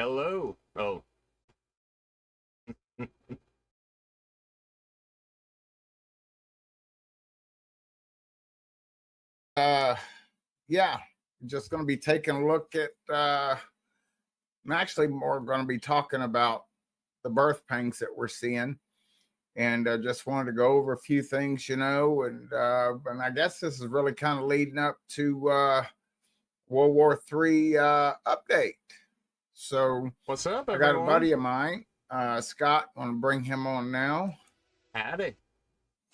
Hello. Oh, Uh, yeah, just going to be taking a look at. I'm actually more going to be talking about the birth pangs that we're seeing, and just wanted to go over a few things, and I guess this is really kind of leading up to World War III update. So what's up, I got a everyone? buddy of mine, Scott. I want to bring him on now, Howdy.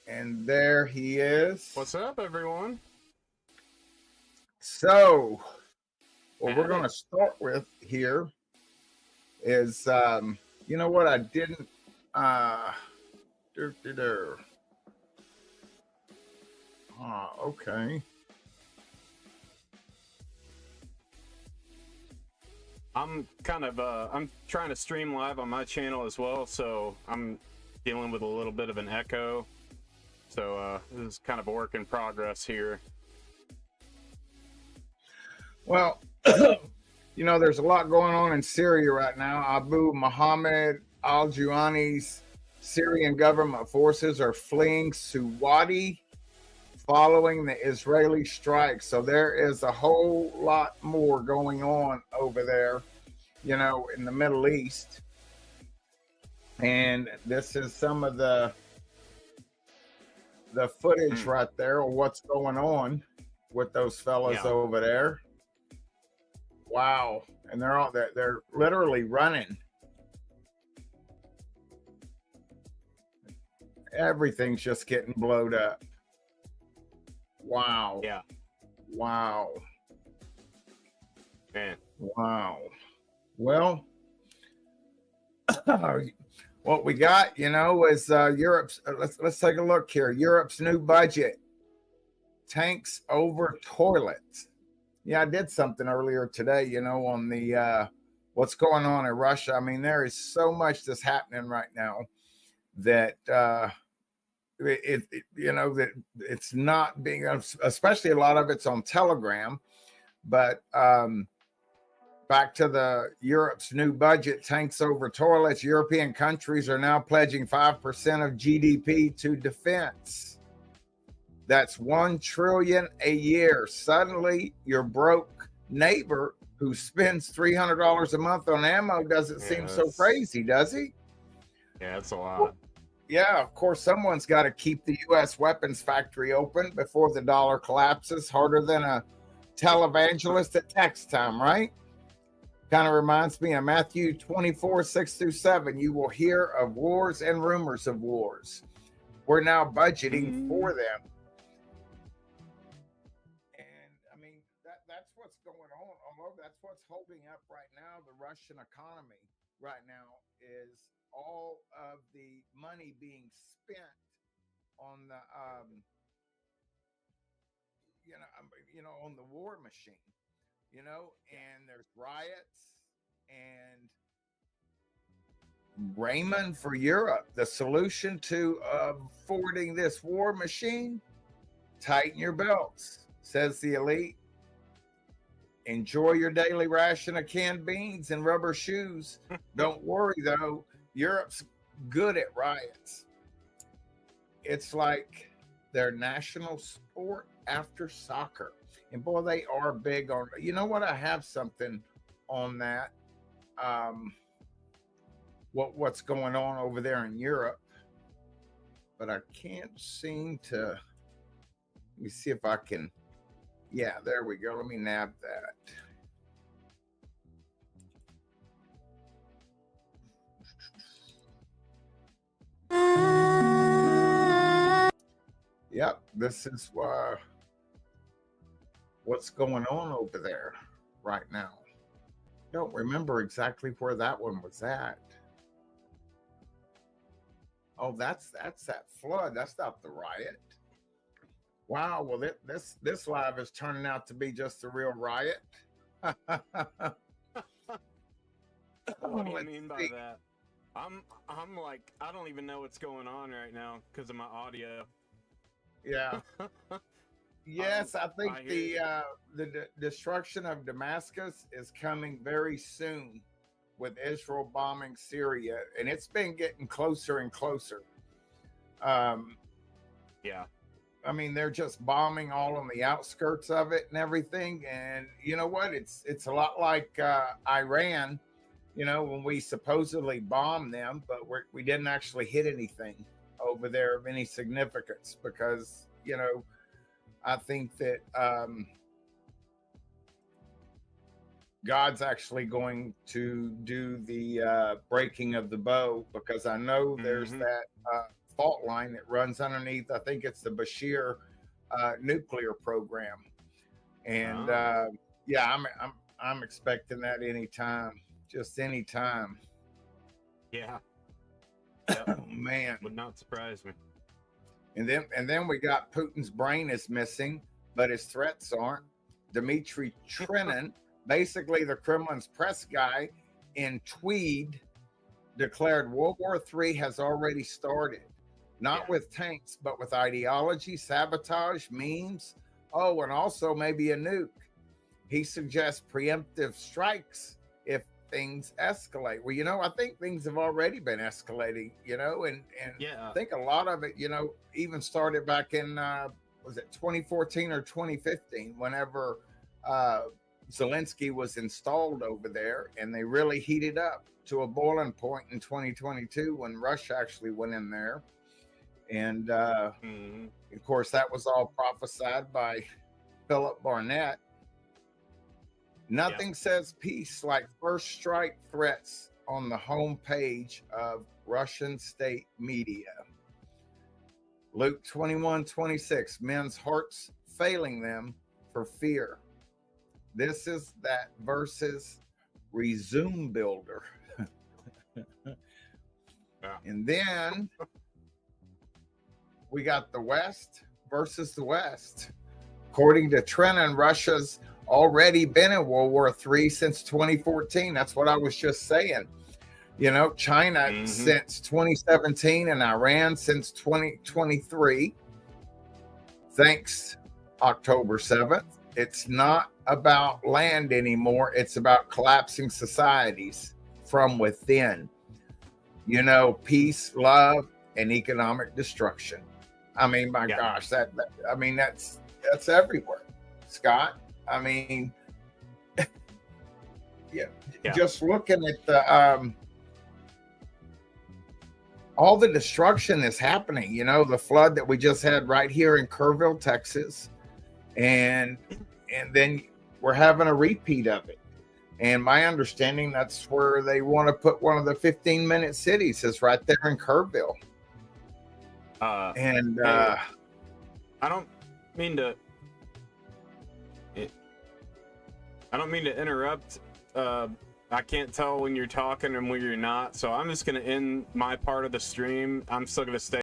and there he is. What's up, everyone? So what we're going Howdy. to start with here is you know what I didn't uh do, do, do. Okay. I'm trying to stream live on my channel as well, so I'm dealing with a little bit of an echo. So this is kind of a work in progress here. Well, there's a lot going on in Syria right now. Abu Muhammad al-Juani's Syrian government forces are fleeing Suwadi following the Israeli strike. So there is a whole lot more going on over there, in the Middle East. And this is some of the footage right there of what's going on with those fellas over there. Wow. And they're literally running. Everything's just getting blowed up. Wow. Yeah. Wow. Man. Wow. Well, what we got, is Europe's. Let's take a look here. Europe's new budget: tanks over toilets. Yeah, I did something earlier today, on the what's going on in Russia. I mean, there is so much that's happening right now that that it's not being, especially a lot of it's on Telegram. But back to the Europe's new budget, tanks over toilets. European countries are now pledging 5% of GDP to defense. That's $1 trillion a year. Suddenly, your broke neighbor who spends $300 a month on ammo doesn't seem so crazy, does he? Yeah, that's a lot. Well, yeah, of course, someone's got to keep the U.S. weapons factory open before the dollar collapses. Harder than a televangelist at tax time, right? Kind of reminds me of Matthew 24:6-7. You will hear of wars and rumors of wars. We're now budgeting for them. That's what's going on. Although that's what's holding up right now. The Russian economy right now is all of the money being spent on the on the war machine, and there's riots. And Raymond, for Europe, the solution to affording this war machine: tighten your belts, says the elite. Enjoy your daily ration of canned beans and rubber shoes. Don't worry, though. Europe's good at riots. It's like their national sport after soccer. And boy, they are big on, you know what? I have something on that. What's going on over there in Europe, but I can't seem to. Let me see if I can. Yeah, there we go. Let me nab that. Yep, this is what's going on over there right now. Don't remember exactly where that one was at. Oh, that's that flood. That's not the riot. Wow. Well, this live is turning out to be just a real riot. What do you mean by that? I'm like, I don't even know what's going on right now because of my audio. Yeah. Yes, I think the destruction of Damascus is coming very soon. with Israel bombing Syria, and it's been getting closer and closer. Um, Yeah. I mean, they're just bombing all on the outskirts of it and everything. And you know what? It's a lot like Iran. You know, when we supposedly bombed them, but we didn't actually hit anything over there of any significance because I think that God's actually going to do the breaking of the bow because I know there's that fault line that runs underneath. I think it's the Bashir nuclear program, and yeah, I'm expecting that anytime, just anytime. Yeah. Oh, man, would not surprise me. And then we got Putin's brain is missing, but his threats aren't. Dmitry Trenin, basically the Kremlin's press guy in tweed, declared World War III has already started. Not with tanks, but with ideology, sabotage, memes. Oh, and also maybe a nuke. He suggests preemptive strikes if things escalate. Well, I think things have already been escalating, and I think a lot of it, even started back in, was it 2014 or 2015, whenever Zelensky was installed over there, and they really heated up to a boiling point in 2022 when Russia actually went in there. And of course, that was all prophesied by Philip Barnett. Nothing says peace like first strike threats on the homepage of Russian state media. Luke 21:26, men's hearts failing them for fear. This is that versus resume builder. And then we got the West versus the West. According to Trenin, Russia's already been in World War III since 2014. That's what I was just saying. China since 2017 and Iran since 2023. Thanks, October 7th. It's not about land anymore. It's about collapsing societies from within. Peace, love, and economic destruction. I mean, my gosh, that's everywhere, Scott. I mean, just looking at the all the destruction that's happening. The flood that we just had right here in Kerrville, Texas, and then we're having a repeat of it. And my understanding, that's where they want to put one of the 15-minute cities is right there in Kerrville. I don't mean to interrupt. I can't tell when you're talking and when you're not, so I'm just going to end my part of the stream. I'm still going to stay